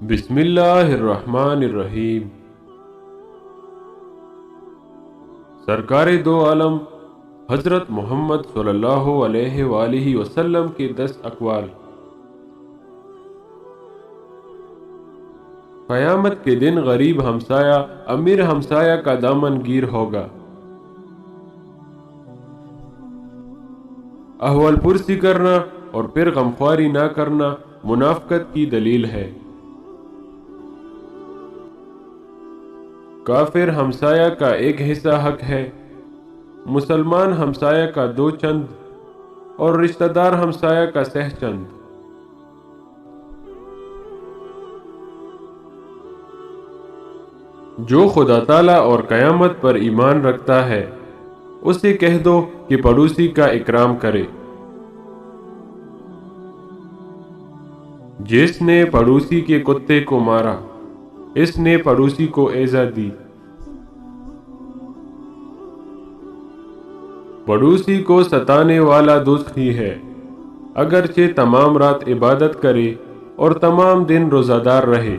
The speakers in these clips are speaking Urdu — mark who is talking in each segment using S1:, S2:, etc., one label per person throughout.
S1: بسم اللہ الرحمن الرحیم۔ سرکار دو عالم حضرت محمد صلی اللہ علیہ وآلہ وسلم کے 10 اقوال۔ قیامت کے دن غریب ہمسایہ امیر ہمسایہ کا دامن گیر ہوگا۔ احوال پرسی کرنا اور پھر غمخواری نہ کرنا منافقت کی دلیل ہے۔ کافر ہمسایہ کا ایک حصہ حق ہے، مسلمان ہمسایہ کا 2 چند اور رشتہ دار ہمسایہ کا 1 چند۔ جو خدا تعالیٰ اور قیامت پر ایمان رکھتا ہے اسے کہہ دو کہ پڑوسی کا اکرام کرے۔ جس نے پڑوسی کے کتے کو مارا اس نے پڑوسی کو ایذا دی۔ پڑوسی کو ستانے والا دوزخ ہی ہے، اگرچہ تمام رات عبادت کرے اور تمام دن روزہ دار رہے۔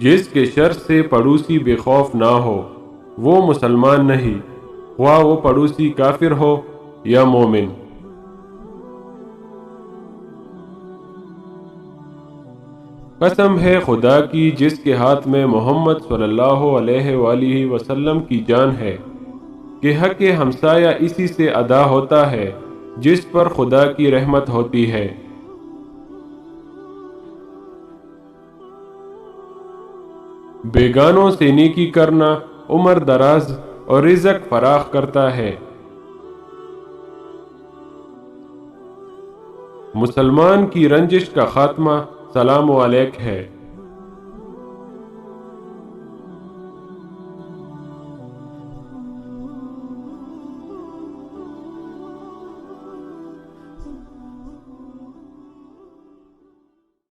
S1: جس کے شر سے پڑوسی بے خوف نہ ہو وہ مسلمان نہیں، خواہ وہ پڑوسی کافر ہو یا مومن۔ قسم ہے خدا کی جس کے ہاتھ میں محمد صلی اللہ علیہ وآلہ وسلم کی جان ہے کہ حق ہمسایہ اسی سے ادا ہوتا ہے جس پر خدا کی رحمت ہوتی ہے۔ بیگانوں سے نیکی کرنا عمر دراز اور رزق فراخ کرتا ہے۔ مسلمان کی رنجش کا خاتمہ سلام علیک ہے۔